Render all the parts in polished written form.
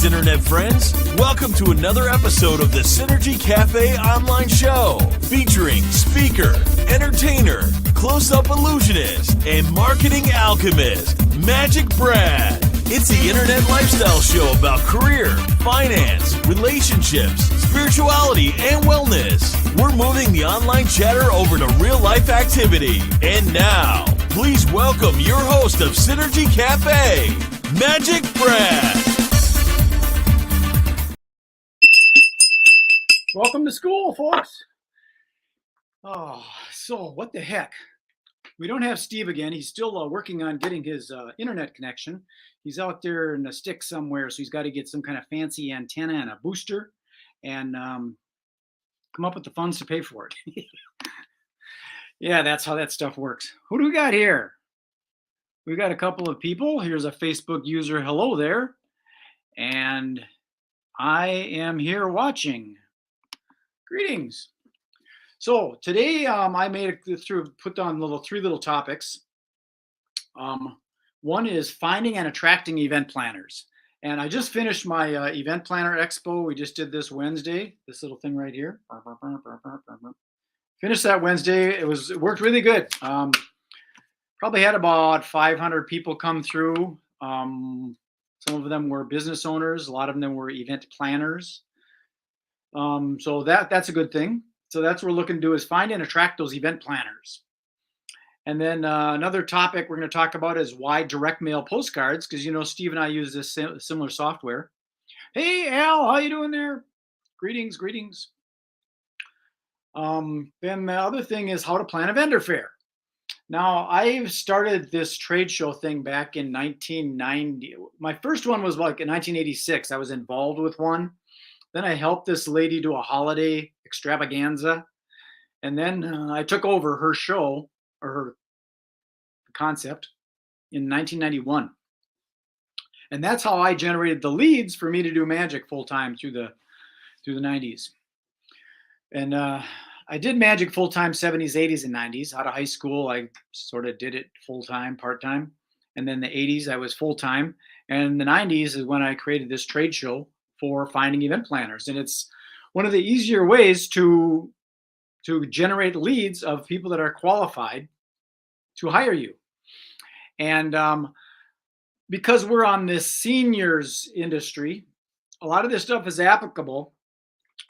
Greetings, Internet friends. Welcome to another episode of the SynergyCafe online show featuring speaker, entertainer, close-up illusionist, and marketing alchemist, MagicBrad. It's the Internet lifestyle show about career, finance, relationships, spirituality, and wellness. We're moving the online chatter over to real-life activity. And now, please welcome your host of SynergyCafe, MagicBrad. Welcome to school, folks. Oh, so what the heck? We don't have Steve again. He's still working on getting his internet connection. He's out there in a stick somewhere, so he's got to get some kind of fancy antenna and a booster and come up with the funds to pay for it. Yeah, that's how that stuff works. Who do we got here? We got a couple of people. Here's a Facebook user. Hello there. And I am here watching. Greetings. So today I put on three little topics. One is finding and attracting event planners. And I just finished my event planner expo. We just did this Wednesday, this little thing right here. Finished that Wednesday. It worked really good. Probably had about 500 people come through. Some of them were business owners. A lot of them were event planners. So that's a good thing. So that's what we're looking to do is find and attract those event planners. And then another topic we're going to talk about is why direct mail postcards, because Steve and I use this similar software. Hey Al, how you doing there? Greetings. Then the other thing is how to plan a vendor fair. Now I started this trade show thing back in 1990. My first one was like in 1986. I was involved with one. Then I helped this lady do a holiday extravaganza. And then I took over her show or her concept in 1991. And that's how I generated the leads for me to do magic full time through the 90s. And I did magic full time 70s, 80s, and 90s. Out of high school, I sort of did it full time, part time. And then the 80s, I was full time. And the 90s is when I created this trade show for finding event planners. And it's one of the easier ways to generate leads of people that are qualified to hire you. And because we're on this seniors industry, a lot of this stuff is applicable.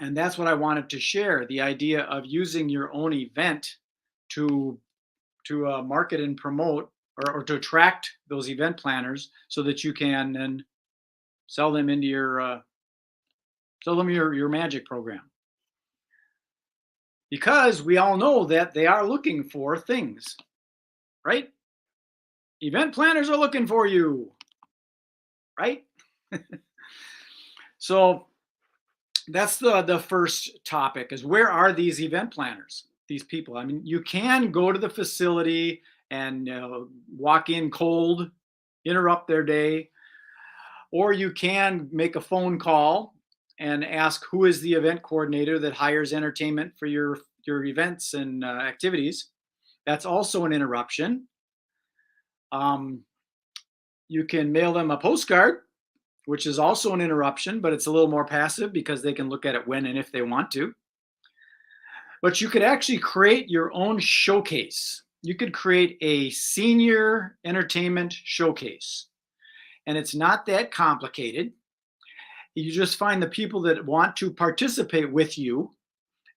And that's what I wanted to share, the idea of using your own event to market and promote or to attract those event planners so that you can then sell them into your magic program. Because we all know that they are looking for things, right? Event planners are looking for you, right? So that's the first topic is where are these event planners, these people? I mean, you can go to the facility and walk in cold, interrupt their day, or you can make a phone call and ask who is the event coordinator that hires entertainment for your events and activities. That's also an interruption. You can mail them a postcard, which is also an interruption, but it's a little more passive because they can look at it when and if they want to. But you could actually create your own showcase. You could create a senior entertainment showcase. And it's not that complicated. You just find the people that want to participate with you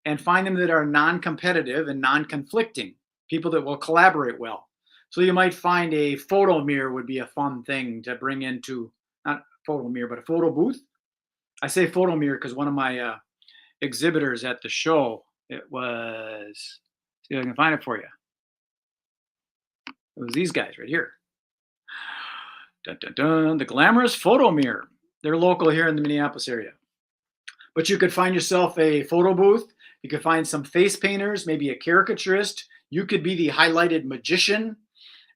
and find them that are non-competitive and non-conflicting, people that will collaborate well. So you might find a photo mirror would be a fun thing to bring into, not photo mirror, but a photo booth. I say photo mirror because one of my exhibitors at the show, it was, see if I can find it for you. It was these guys right here. Dun, dun, dun, the glamorous photo mirror. They're local here in the Minneapolis area. But you could find yourself a photo booth. You could find some face painters, maybe a caricaturist. You could be the highlighted magician.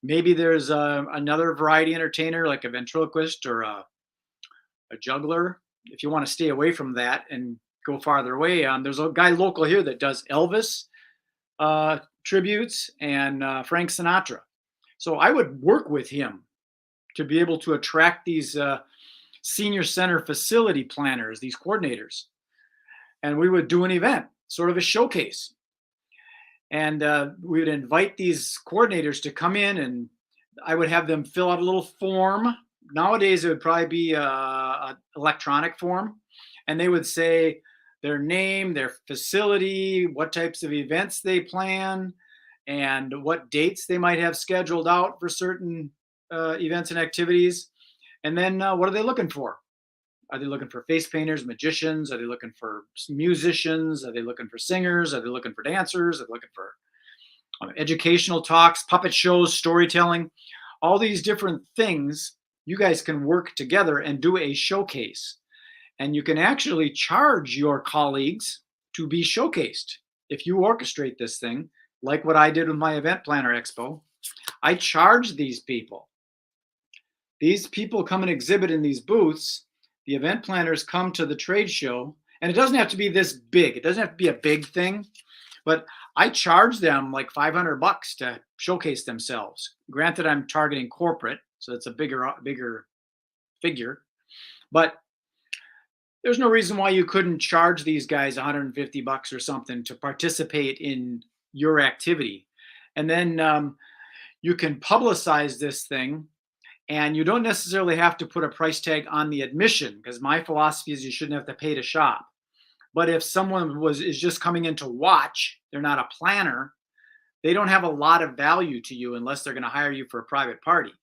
Maybe there's another variety entertainer like a ventriloquist or a juggler. If you want to stay away from that and go farther away, there's a guy local here that does Elvis tributes and Frank Sinatra. So I would work with him to be able to attract these senior center facility planners, these coordinators. And we would do an event, sort of a showcase. And we would invite these coordinators to come in, and I would have them fill out a little form. Nowadays, it would probably be an electronic form. And they would say their name, their facility, what types of events they plan, and what dates they might have scheduled out for certain events and activities. And then what are they looking for? Are they looking for face painters, magicians? Are they looking for musicians? Are they looking for singers? Are they looking for dancers? Are they looking for educational talks, puppet shows, storytelling? All these different things, you guys can work together and do a showcase. And you can actually charge your colleagues to be showcased. If you orchestrate this thing, like what I did with my Event Planner Expo, I charge these people. These people come and exhibit in these booths. The event planners come to the trade show, and it doesn't have to be this big. It doesn't have to be a big thing, but I charge them like $500 to showcase themselves. Granted, I'm targeting corporate, so it's a bigger figure, but there's no reason why you couldn't charge these guys $150 or something to participate in your activity. And then you can publicize this thing, and you don't necessarily have to put a price tag on the admission, because my philosophy is you shouldn't have to pay to shop. But if someone is just coming in to watch, they're not a planner, they don't have a lot of value to you unless they're going to hire you for a private party.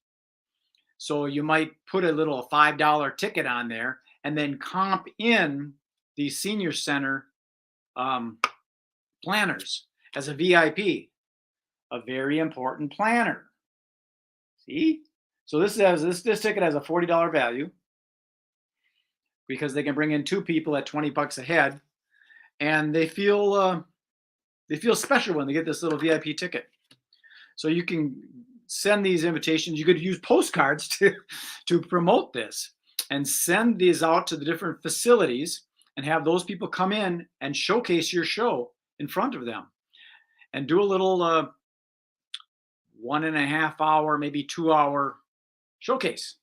So you might put a little $5 ticket on there and then comp in the senior center planners as a VIP, a very important planner. See? So this ticket has a $40 value because they can bring in two people at $20 a head, and they feel special when they get this little VIP ticket. So you can send these invitations. You could use postcards to promote this and send these out to the different facilities and have those people come in and showcase your show in front of them and do a little 1.5 hour, maybe 2 hour showcase.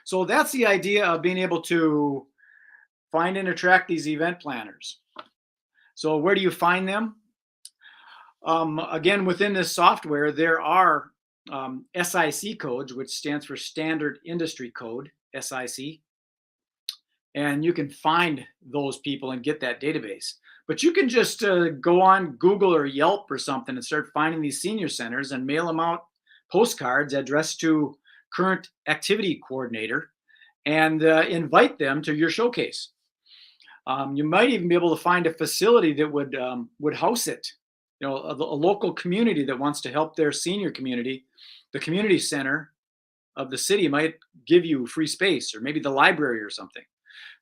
So that's the idea of being able to find and attract these event planners. So where do you find them? Again, within this software, there are SIC codes, which stands for Standard Industry Code, SIC. And you can find those people and get that database. But you can just go on Google or Yelp or something and start finding these senior centers and mail them out postcards addressed to current activity coordinator and invite them to your showcase. You might even be able to find a facility that would house it. You know, a local community that wants to help their senior community. The community center of the city might give you free space, or maybe the library or something.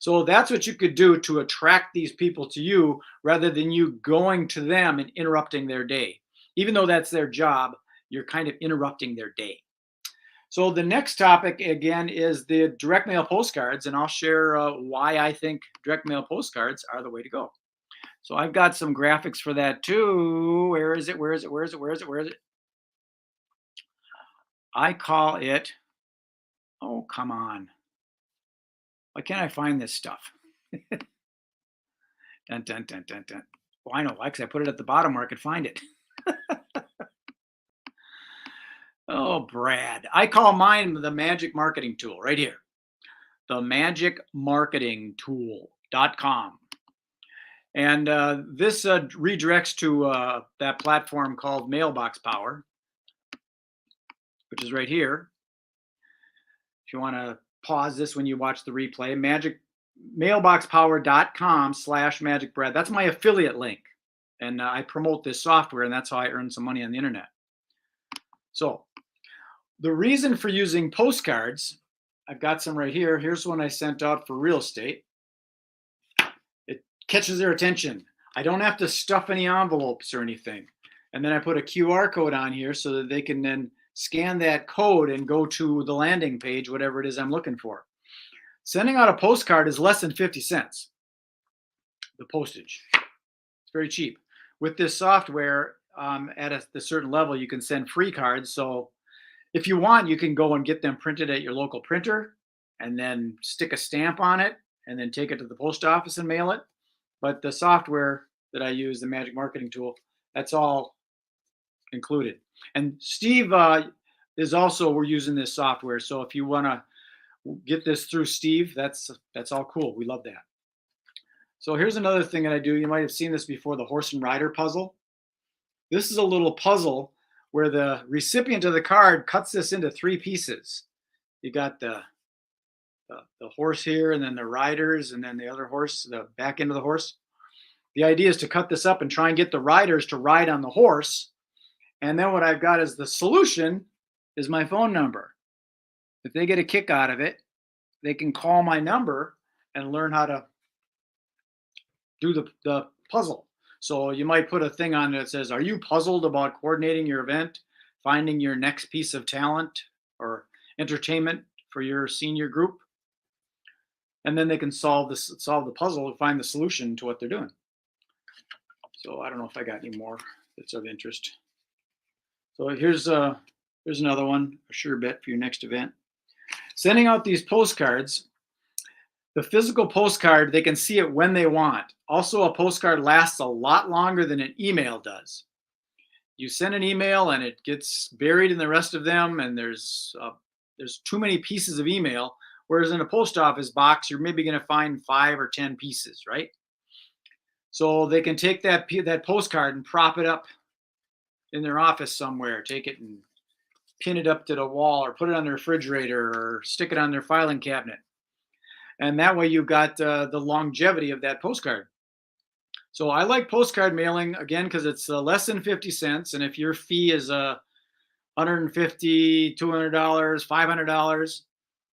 So that's what you could do to attract these people to you rather than you going to them and interrupting their day. Even though that's their job, you're kind of interrupting their day. So the next topic, again, is the direct mail postcards, and I'll share why I think direct mail postcards are the way to go. So I've got some graphics for that too. Where is it? Where is it? Where is it? Where is it? Where is it? I call it, oh, come on. Why can't I find this stuff? Dun, dun, dun, dun, dun. Well, I know why, because I put it at the bottom where I could find it. Oh, Brad. I call mine the Magic Marketing Tool right here. The MagicMarketingTool.com. And this redirects to that platform called Mailbox Power, which is right here. If you want to pause this when you watch the replay, mailboxpower.com/MagicBrad. That's my affiliate link. And I promote this software, and that's how I earn some money on the internet. So the reason for using postcards, I've got some right here. Here's one I sent out for real estate. It catches their attention. I don't have to stuff any envelopes or anything. And then I put a QR code on here so that they can then scan that code and go to the landing page, whatever it is I'm looking for. Sending out a postcard is less than 50 cents, the postage. It's very cheap. With this software, at a certain level, you can send free cards. So if you want, you can go and get them printed at your local printer, and then stick a stamp on it and then take it to the post office and mail it. But the software that I use, the Magic Marketing Tool, that's all included. And Steve is also, we're using this software. So if you want to get this through Steve, that's all cool. We love that. So here's another thing that I do. You might have seen this before, the horse and rider puzzle. This is a little puzzle where the recipient of the card cuts this into 3 pieces. You got the horse here, and then the riders, and then the other horse, the back end of the horse. The idea is to cut this up and try and get the riders to ride on the horse. And then what I've got is the solution is my phone number. If they get a kick out of it, they can call my number and learn how to do the puzzle. So you might put a thing on that says, are you puzzled about coordinating your event, finding your next piece of talent or entertainment for your senior group? And then they can solve the puzzle and find the solution to what they're doing. So I don't know if I got any more that's of interest. So here's another one, a sure bet for your next event. Sending out these postcards. The physical postcard, they can see it when they want. Also, a postcard lasts a lot longer than an email does. You send an email and it gets buried in the rest of them, and there's too many pieces of email. Whereas in a post office box, you're maybe going to find 5 or 10 pieces, right? So they can take that postcard and prop it up in their office somewhere. Take it and pin it up to the wall, or put it on their refrigerator, or stick it on their filing cabinet. And that way you've got the longevity of that postcard. So I like postcard mailing, again, because it's less than 50 cents. And if your fee is $150, $200, $500,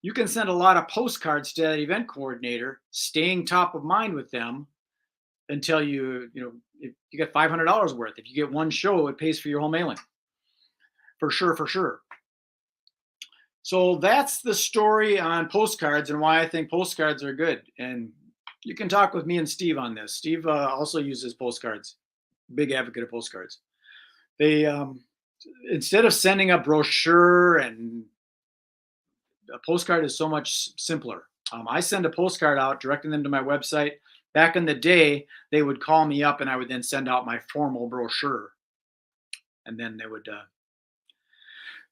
you can send a lot of postcards to that event coordinator, staying top of mind with them until you get $500 worth. If you get one show, it pays for your whole mailing. For sure. So that's the story on postcards and why I think postcards are good. And you can talk with me and Steve on this. Steve also uses postcards, big advocate of postcards. They, instead of sending a brochure, and a postcard is so much simpler. I send a postcard out directing them to my website. Back in the day, they would call me up and I would then send out my formal brochure. And then they would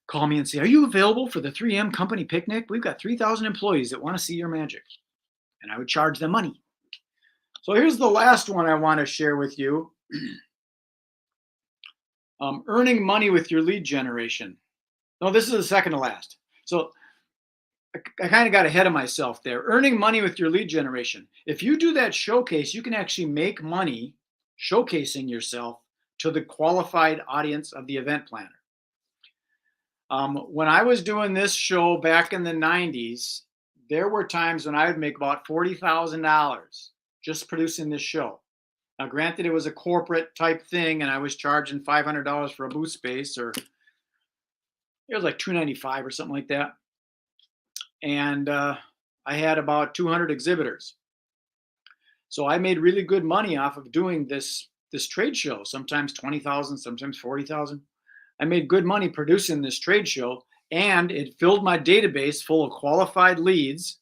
call me and say, are you available for the 3M company picnic? We've got 3,000 employees that want to see your magic. And I would charge them money. So here's the last one I want to share with you. Earning money with your lead generation. No, this is the second to last. So I kind of got ahead of myself there. Earning money with your lead generation. If you do that showcase, you can actually make money showcasing yourself to the qualified audience of the event planner. When I was doing this show back in the 90s, there were times when I would make about $40,000 just producing this show. Now, granted, it was a corporate type thing, and I was charging $500 for a booth space, or it was like $295 or something like that. And I had about 200 exhibitors. So I made really good money off of doing this trade show, sometimes 20,000, sometimes 40,000. I made good money producing this trade show, and it filled my database full of qualified leads,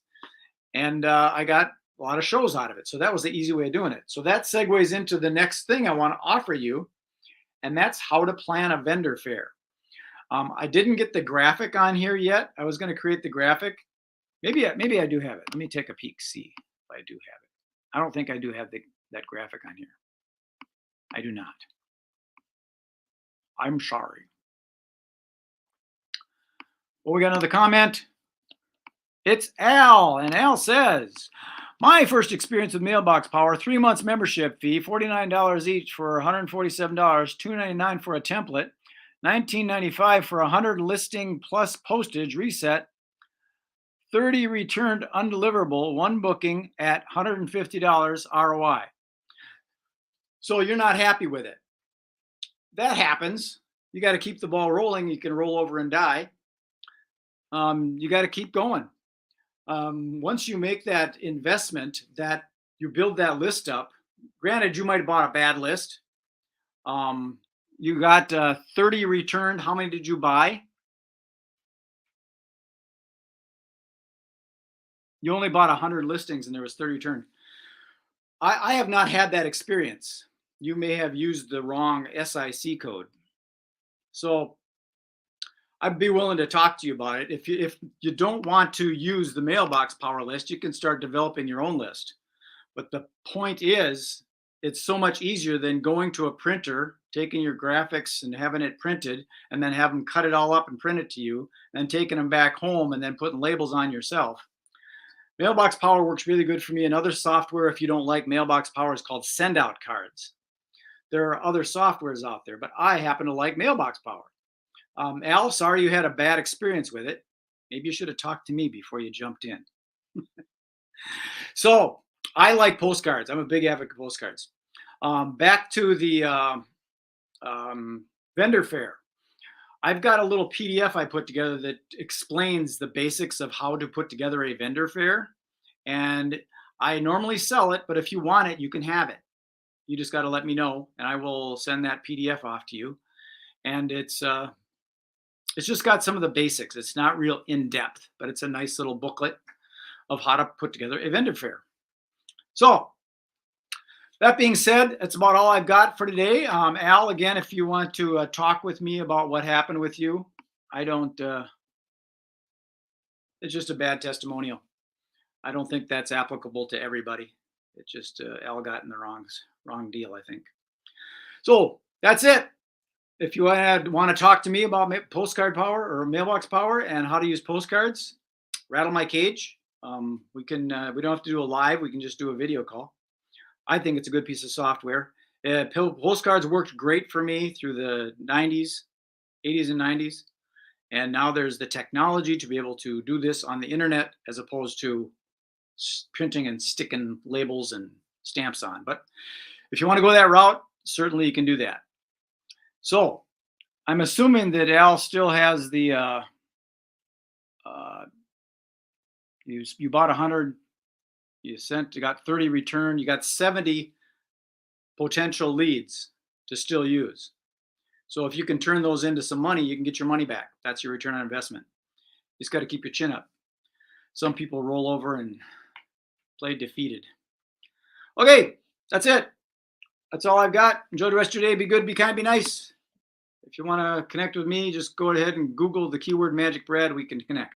and I got a lot of shows out of it. So that was the easy way of doing it. So that segues into the next thing I want to offer you, and that's how to plan a vendor fair. I didn't get the graphic on here yet. I was going to create the graphic. Maybe I do have it. Let me take a peek, see if I do have it. I don't think I do have that graphic on here. I do not. I'm sorry. Well, we got another comment. It's Al, and Al says, my first experience with Mailbox Power, 3 months membership fee, $49 each for $147, $299 for a template, $19.95 for 100 listing plus postage reset, 30 returned undeliverable, 1 booking at $150 ROI. So you're not happy with it. That happens. You got to keep the ball rolling. You can roll over and die. You got to keep going. Once you make that investment, that you build that list up, granted, you might have bought a bad list. You got 30 returned. How many did you buy? You only bought 100 listings and there was 30 returned. I have not had that experience. You may have used the wrong SIC code. So I'd be willing to talk to you about it. If you don't want to use the mailbox power list, you can start developing your own list. But the point is, it's so much easier than going to a printer, taking your graphics and having it printed, and then have them cut it all up and print it to you, and taking them back home and then putting labels on yourself. Mailbox Power works really good for me. Another software, if you don't like Mailbox Power, is called Sendout Cards. There are other softwares out there, but I happen to like Mailbox Power. Al, sorry you had a bad experience with it. Maybe you should have talked to me before you jumped in. So I like postcards. I'm a big advocate of postcards. Back to the vendor fair. I've got a little PDF I put together that explains the basics of how to put together a vendor fair. And I normally sell it, but if you want it, you can have it. You just got to let me know, and I will send that PDF off to you. And it's just got some of the basics. It's not real in-depth, but it's a nice little booklet of how to put together a vendor fair. So that being said, that's about all I've got for today. Al, again, if you want to talk with me about what happened with you, I don't, it's just a bad testimonial. I don't think that's applicable to everybody. It's just Al got in the wrong deal, I think. So that's it. If you want to talk to me about postcard power or mailbox power and how to use postcards, rattle my cage. We don't have to do a live. We can just do a video call. I think it's a good piece of software. Postcards worked great for me through the 90s, 80s and 90s. And now there's the technology to be able to do this on the internet as opposed to printing and sticking labels and stamps on. But if you want to go that route, certainly you can do that. So I'm assuming that Al still has the, you bought 100, you got 30 returned, you got 70 potential leads to still use. So if you can turn those into some money, you can get your money back. That's your return on investment. You just got to keep your chin up. Some people roll over and play defeated. Okay, that's it. That's all I've got. Enjoy the rest of your day. Be good, be kind, be nice. If you want to connect with me, just go ahead and Google the keyword MagicBrad. We can connect.